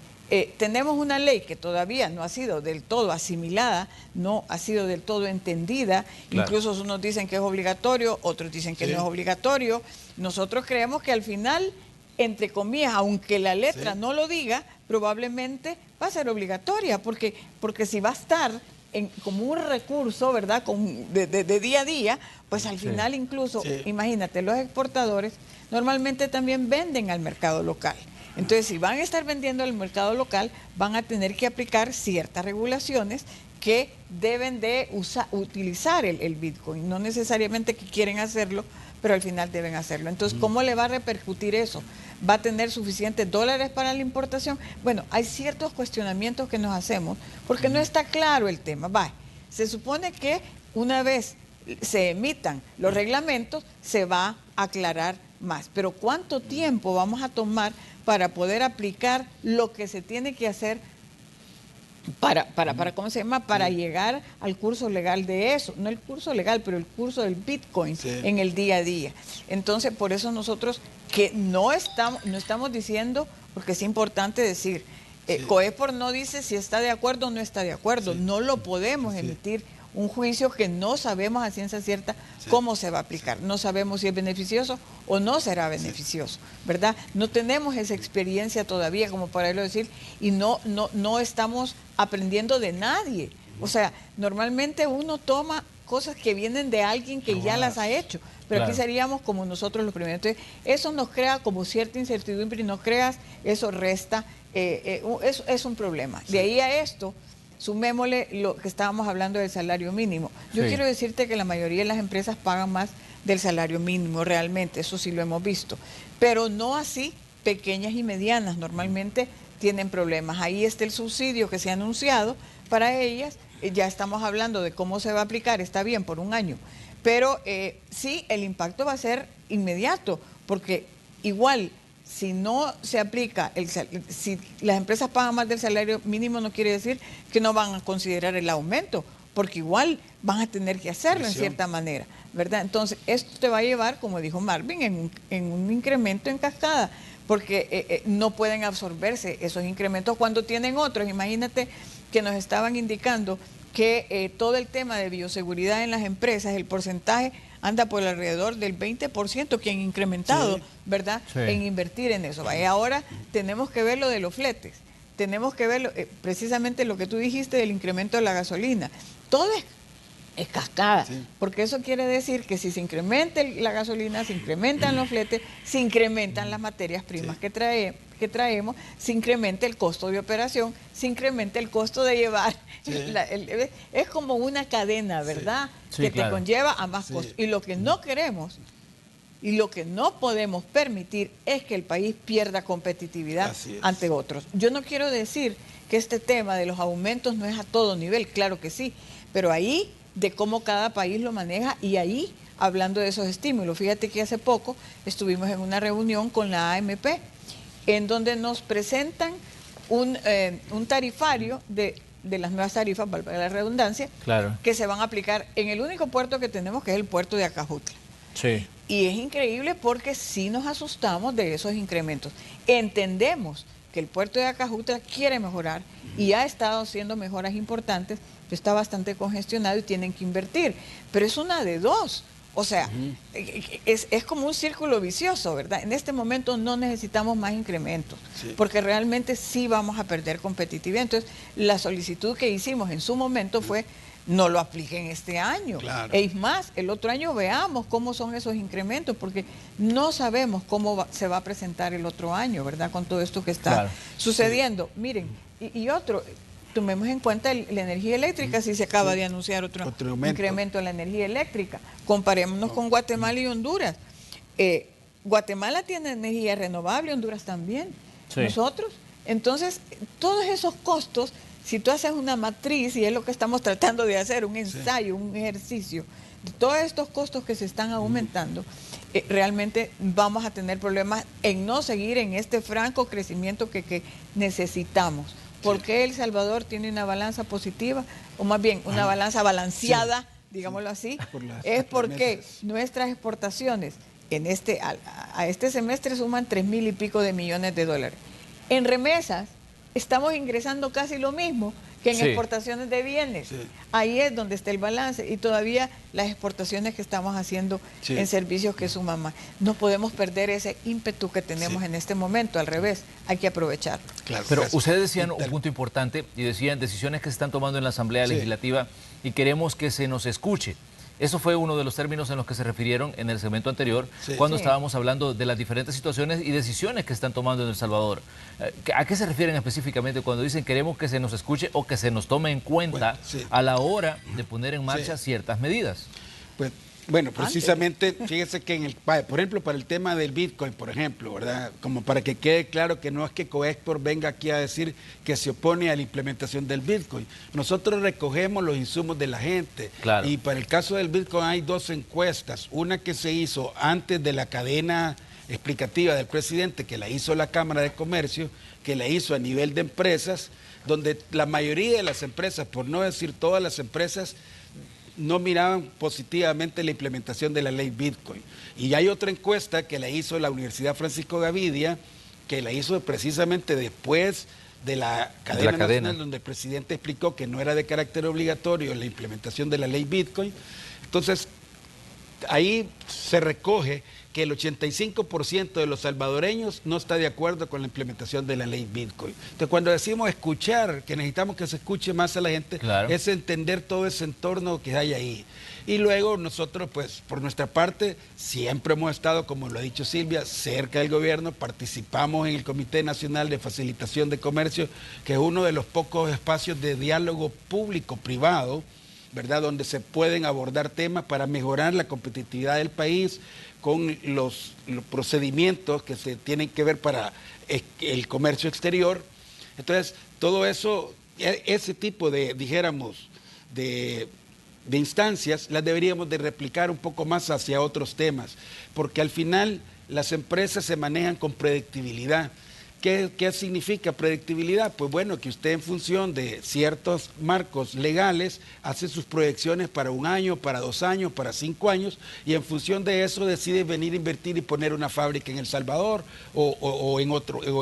tenemos una ley que todavía no ha sido del todo asimilada, no ha sido del todo entendida, claro, incluso unos dicen que es obligatorio, otros dicen que no es obligatorio. Nosotros creemos que al final, entre comillas, aunque la letra no lo diga, probablemente va a ser obligatoria, porque si va a estar como un recurso, ¿verdad?, de día a día, pues al final incluso, imagínate, los exportadores normalmente también venden al mercado local. Entonces, si van a estar vendiendo al mercado local, van a tener que aplicar ciertas regulaciones que deben de utilizar el Bitcoin. No necesariamente que quieren hacerlo, pero al final deben hacerlo. Entonces, ¿cómo le va a repercutir eso? ¿Va a tener suficientes dólares para la importación? Bueno, hay ciertos cuestionamientos que nos hacemos porque no está claro el tema. Se supone que una vez se emitan los reglamentos, se va a aclarar más. Pero ¿cuánto tiempo vamos a tomar para poder aplicar lo que se tiene que hacer ¿cómo se llama? Para llegar al curso legal de eso? No el curso legal, pero el curso del Bitcoin en el día a día. Entonces, por eso nosotros que no estamos diciendo, porque es importante decir, Coexport no dice si está de acuerdo o no está de acuerdo. No lo podemos emitir un juicio que no sabemos a ciencia cierta cómo se va a aplicar. No sabemos si es beneficioso o no será beneficioso, ¿verdad? No tenemos esa experiencia todavía como para irlo a decir y no estamos aprendiendo de nadie. O sea, normalmente uno toma cosas que vienen de alguien que ya las ha hecho, pero aquí seríamos como nosotros los primeros. Entonces, eso nos crea como cierta incertidumbre y no creas, eso resta, es un problema. De ahí a esto, sumémosle lo que estábamos hablando del salario mínimo. Yo quiero decirte que la mayoría de las empresas pagan más del salario mínimo realmente, eso sí lo hemos visto, pero no así pequeñas y medianas. Normalmente tienen problemas. Ahí está el subsidio que se ha anunciado para ellas. Ya estamos hablando de cómo se va a aplicar, está bien, por un año. Pero sí, el impacto va a ser inmediato, porque igual, si no se aplica, si las empresas pagan más del salario mínimo, no quiere decir que no van a considerar el aumento, porque igual van a tener que hacerlo en cierta manera, ¿verdad? Entonces, esto te va a llevar, como dijo Marvin, en un incremento en cascada, porque no pueden absorberse esos incrementos cuando tienen otros. Imagínate que nos estaban indicando que todo el tema de bioseguridad en las empresas, el porcentaje anda por alrededor del 20% que han incrementado, sí, ¿verdad? Sí. En invertir en eso. Y ahora tenemos que ver lo de los fletes, tenemos que ver precisamente lo que tú dijiste del incremento de la gasolina. Todo es cascada, sí, porque eso quiere decir que si se incrementa la gasolina, se incrementan los fletes, se incrementan las materias primas, sí, que traemos, se incrementa el costo de operación, se incrementa el costo de llevar. Sí. Es como una cadena, ¿verdad? Sí. Sí, que claro, te conlleva a más, sí, costos. Y lo que no queremos y lo que no podemos permitir es que el país pierda competitividad ante otros. Yo no quiero decir que este tema de los aumentos no es a todo nivel, claro que sí, pero ahí de cómo cada país lo maneja, y ahí hablando de esos estímulos. Fíjate que hace poco estuvimos en una reunión con la AMP en donde nos presentan un tarifario de las nuevas tarifas, valga la redundancia, claro, que se van a aplicar en el único puerto que tenemos, que es el puerto de Acajutla. Sí. Y es increíble porque sí nos asustamos de esos incrementos. Entendemos que el puerto de Acajutla quiere mejorar y ha estado haciendo mejoras importantes, está bastante congestionado y tienen que invertir, pero es una de dos. O sea, es como un círculo vicioso, ¿verdad? En este momento no necesitamos más incrementos, sí, porque realmente sí vamos a perder competitividad. Entonces, la solicitud que hicimos en su momento fue, no lo apliquen este año. Claro. Es más, el otro año veamos cómo son esos incrementos, porque no sabemos cómo se va a presentar el otro año, ¿verdad? Con todo esto que está sucediendo. Sí. Miren, y otro... Tomemos en cuenta la energía eléctrica, si se acaba de anunciar otro incremento en la energía eléctrica. Comparémonos con Guatemala y Honduras. Guatemala tiene energía renovable, Honduras también. Sí. Nosotros. Entonces, todos esos costos, si tú haces una matriz, y es lo que estamos tratando de hacer, un ensayo, un ejercicio, de todos estos costos que se están aumentando, realmente vamos a tener problemas en no seguir en este franco crecimiento que necesitamos. ¿Por qué El Salvador tiene una balanza positiva? O más bien, una balanza balanceada, digámoslo así. Es porque nuestras exportaciones a este semestre suman 3,000 y pico de millones de dólares. En remesas estamos ingresando casi lo mismo que en exportaciones de bienes. Sí. Ahí es donde está el balance, y todavía las exportaciones que estamos haciendo en servicios que suman más. No podemos perder ese ímpetu que tenemos en este momento, al revés, hay que aprovecharlo. Claro, pero ustedes decían un punto importante, y decían decisiones que se están tomando en la Asamblea Legislativa y queremos que se nos escuche. Eso fue uno de los términos en los que se refirieron en el segmento anterior, cuando estábamos hablando de las diferentes situaciones y decisiones que están tomando en El Salvador. ¿A qué se refieren específicamente cuando dicen queremos que se nos escuche o que se nos tome en cuenta a la hora de poner en marcha ciertas medidas? Pues, bueno, precisamente, fíjese que por ejemplo, para el tema del Bitcoin, por ejemplo, ¿verdad? Como para que quede claro que no es que Coexport venga aquí a decir que se opone a la implementación del Bitcoin. Nosotros recogemos los insumos de la gente. Claro. Y para el caso del Bitcoin hay dos encuestas. Una que se hizo antes de la cadena explicativa del presidente, que la hizo la Cámara de Comercio, que la hizo a nivel de empresas, donde la mayoría de las empresas, por no decir todas las empresas, no miraban positivamente la implementación de la ley Bitcoin. Y hay otra encuesta que la hizo la Universidad Francisco Gavidia, que la hizo precisamente después de la cadena nacional, donde el presidente explicó que no era de carácter obligatorio la implementación de la ley Bitcoin. Entonces, ahí se recoge que el 85% de los salvadoreños no está de acuerdo con la implementación de la ley Bitcoin. Entonces, cuando decimos escuchar, que necesitamos que se escuche más a la gente, es entender todo ese entorno que hay ahí. Y luego nosotros, pues, por nuestra parte, siempre hemos estado, como lo ha dicho Silvia, cerca del gobierno, participamos en el Comité Nacional de Facilitación de Comercio, que es uno de los pocos espacios de diálogo público-privado, ¿verdad?, donde se pueden abordar temas para mejorar la competitividad del país, con los procedimientos que se tienen que ver para el comercio exterior. Entonces, todo eso, ese tipo de, dijéramos, de instancias, las deberíamos de replicar un poco más hacia otros temas, porque al final las empresas se manejan con predictibilidad. ¿Qué significa predictibilidad? Pues bueno, que usted en función de ciertos marcos legales hace sus proyecciones para 1 año, para 2 años, para 5 años, y en función de eso decide venir a invertir y poner una fábrica en El Salvador o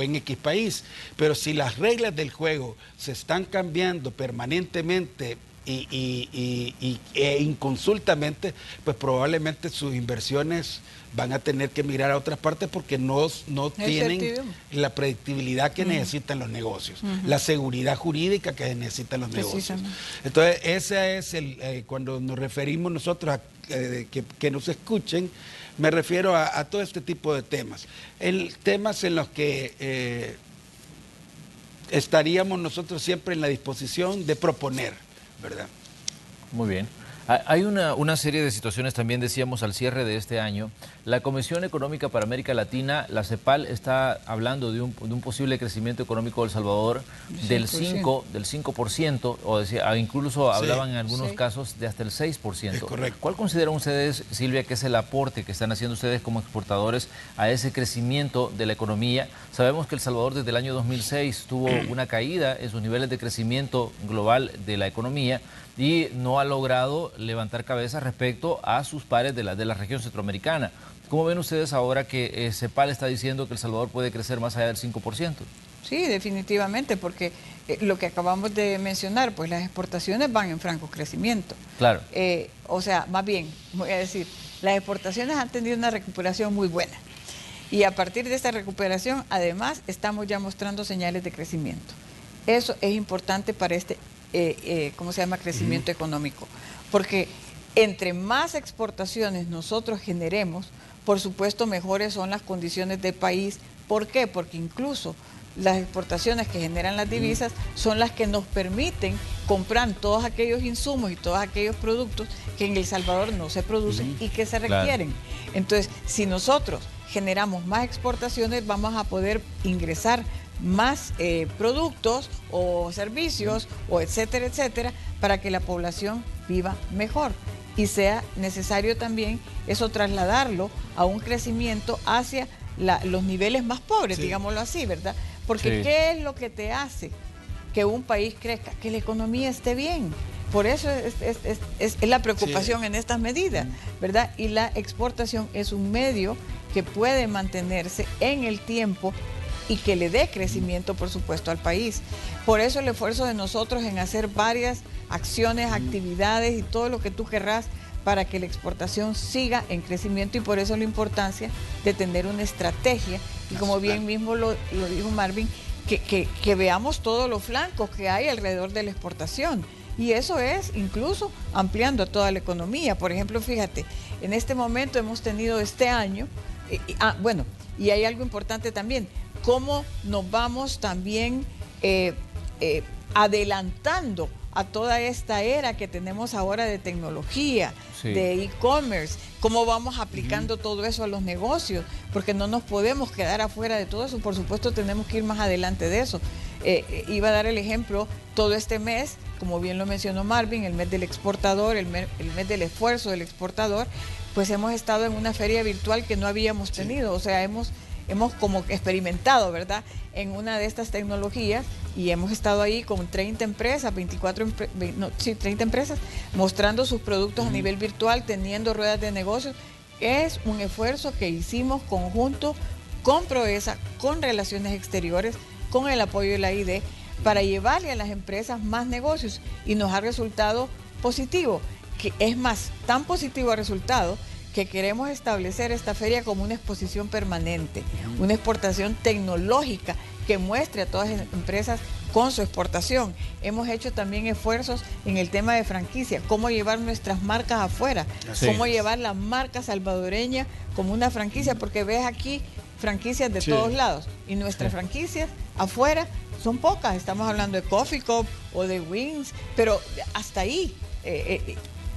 en X país. Pero si las reglas del juego se están cambiando permanentemente e inconsultamente, pues probablemente sus inversiones van a tener que mirar a otras partes porque no tienen la predictibilidad que necesitan los negocios, la seguridad jurídica que necesitan los negocios. Entonces, ese es cuando nos referimos nosotros a que nos escuchen, me refiero a todo este tipo de temas. Temas en los que estaríamos nosotros siempre en la disposición de proponer, ¿verdad? Muy bien. Hay una serie de situaciones también, decíamos, al cierre de este año. La Comisión Económica para América Latina, la CEPAL, está hablando de un posible crecimiento económico de El Salvador del 5%, o incluso hablaban en algunos casos de hasta el 6%. Es correcto. ¿Cuál consideran ustedes, Silvia, que es el aporte que están haciendo ustedes como exportadores a ese crecimiento de la economía? Sabemos que El Salvador desde el año 2006 tuvo una caída en sus niveles de crecimiento global de la economía y no ha logrado levantar cabeza respecto a sus pares de la región centroamericana. ¿Cómo ven ustedes ahora que CEPAL está diciendo que El Salvador puede crecer más allá del 5%? Sí, definitivamente, porque lo que acabamos de mencionar, pues las exportaciones van en franco crecimiento. Claro. O sea, más bien, voy a decir, las exportaciones han tenido una recuperación muy buena. Y a partir de esta recuperación, además, estamos ya mostrando señales de crecimiento. Eso es importante para este crecimiento económico, porque entre más exportaciones nosotros generemos, por supuesto mejores son las condiciones del país. ¿Por qué? Porque incluso las exportaciones que generan las divisas son las que nos permiten comprar todos aquellos insumos y todos aquellos productos que en El Salvador no se producen y que se requieren. Claro. Entonces, si nosotros generamos más exportaciones, vamos a poder ingresar más productos o servicios o etcétera, etcétera, para que la población viva mejor. Y sea necesario también eso trasladarlo a un crecimiento hacia los niveles más pobres, digámoslo así, ¿verdad? Porque ¿qué es lo que te hace que un país crezca? Que la economía esté bien. Por eso es la preocupación en estas medidas, ¿verdad? Y la exportación es un medio que puede mantenerse en el tiempo y que le dé crecimiento, por supuesto, al país. Por eso el esfuerzo de nosotros en hacer varias acciones, actividades y todo lo que tú querrás para que la exportación siga en crecimiento, y por eso la importancia de tener una estrategia, y como bien mismo lo dijo Marvin, que veamos todos los flancos que hay alrededor de la exportación. Y eso es incluso ampliando a toda la economía. Por ejemplo, fíjate, en este momento hemos tenido este año, y hay algo importante también, cómo nos vamos también adelantando a toda esta era que tenemos ahora de tecnología, de e-commerce, cómo vamos aplicando todo eso a los negocios, porque no nos podemos quedar afuera de todo eso, por supuesto tenemos que ir más adelante de eso. Iba a dar el ejemplo, todo este mes, como bien lo mencionó Marvin, el mes del exportador, el mes del esfuerzo del exportador, pues hemos estado en una feria virtual que no habíamos tenido, o sea, hemos como experimentado, ¿verdad?, en una de estas tecnologías, y hemos estado ahí con 30 empresas, 30 empresas, mostrando sus productos a nivel virtual, teniendo ruedas de negocios. Es un esfuerzo que hicimos conjunto con Proesa, con Relaciones Exteriores, con el apoyo de la ID, para llevarle a las empresas más negocios, y nos ha resultado positivo, que es más, tan positivo el resultado que queremos establecer esta feria como una exposición permanente, una exportación tecnológica que muestre a todas las empresas con su exportación. Hemos hecho también esfuerzos en el tema de franquicia, cómo llevar nuestras marcas afuera, cómo llevar la marca salvadoreña como una franquicia, porque ves aquí franquicias de todos lados, y nuestras franquicias afuera son pocas. Estamos hablando de Coffee Cup o de Wings, pero hasta ahí.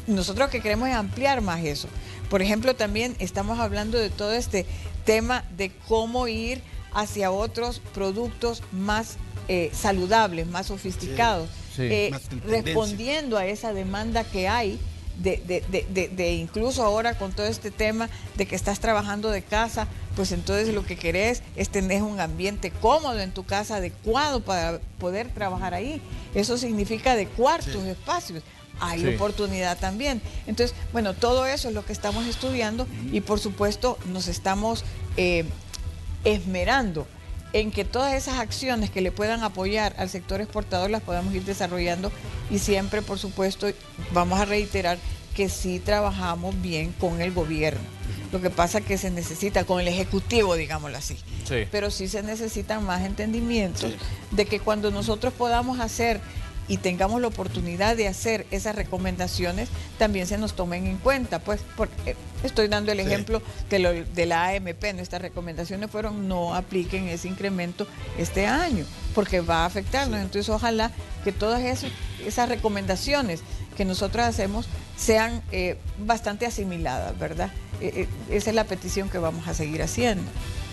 Nosotros lo que queremos es ampliar más eso. Por ejemplo, también estamos hablando de todo este tema de cómo ir hacia otros productos más saludables, más sofisticados, Sí. Más en tendencia. respondiendo a esa demanda que hay de incluso ahora con todo este tema de que estás trabajando de casa, pues entonces lo que querés es tener un ambiente cómodo en tu casa, adecuado para poder trabajar ahí. Eso significa adecuar tus espacios. Hay Sí. oportunidad también. Entonces, bueno, todo eso es lo que estamos estudiando y por supuesto nos estamos esmerando en que todas esas acciones que le puedan apoyar al sector exportador las podamos ir desarrollando y siempre, por supuesto, vamos a reiterar que sí trabajamos bien con el gobierno. Lo que pasa es que se necesita, con el Ejecutivo, digámoslo así, Sí. pero sí se necesitan más entendimientos Sí. de que cuando nosotros podamos hacer y tengamos la oportunidad de hacer esas recomendaciones, también se nos tomen en cuenta. Pues porque estoy dando el ejemplo de la AMP, nuestras recomendaciones fueron no apliquen ese incremento este año, porque va a afectarnos. Entonces ojalá que todas esas recomendaciones que nosotros hacemos sean bastante asimiladas, ¿verdad? Esa es la petición que vamos a seguir haciendo.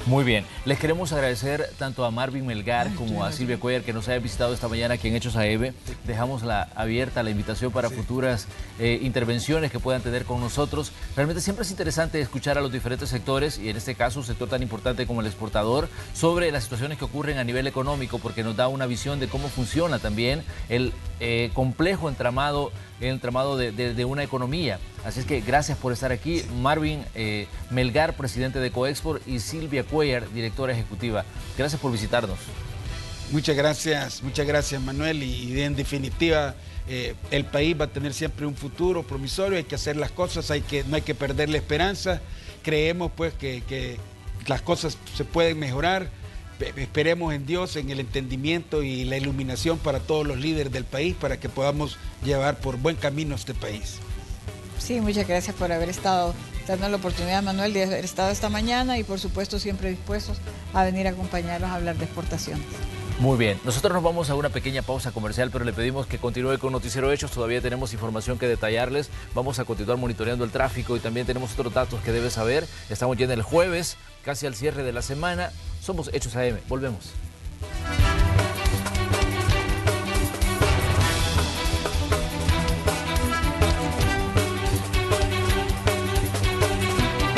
Muy bien, les queremos agradecer tanto a Marvin Melgar como a Silvia Cuellar que nos haya visitado esta mañana aquí en Hechos AM. Dejamos abierta la invitación para futuras intervenciones que puedan tener con nosotros. Realmente siempre es interesante escuchar a los diferentes sectores y en este caso un sector tan importante como el exportador sobre las situaciones que ocurren a nivel económico, porque nos da una visión de cómo funciona también el complejo entramado de una economía. Así es que gracias por estar aquí, Marvin Melgar, presidente de Coexport, y Silvia Cuellar, directora ejecutiva. Gracias por visitarnos. Muchas gracias Manuel, y en definitiva el país va a tener siempre un futuro promisorio, hay que hacer las cosas, no hay que perder la esperanza, creemos pues que las cosas se pueden mejorar, esperemos en Dios, en el entendimiento y la iluminación para todos los líderes del país para que podamos llevar por buen camino este país. Sí, muchas gracias por haber estado dando la oportunidad, Manuel, de haber estado esta mañana y por supuesto siempre dispuestos a venir a acompañarnos a hablar de exportaciones. Muy bien, nosotros nos vamos a una pequeña pausa comercial, pero le pedimos que continúe con Noticiero Hechos, todavía tenemos información que detallarles, vamos a continuar monitoreando el tráfico y también tenemos otros datos que debe saber. Estamos ya en el jueves, casi al cierre de la semana, somos Hechos AM, volvemos.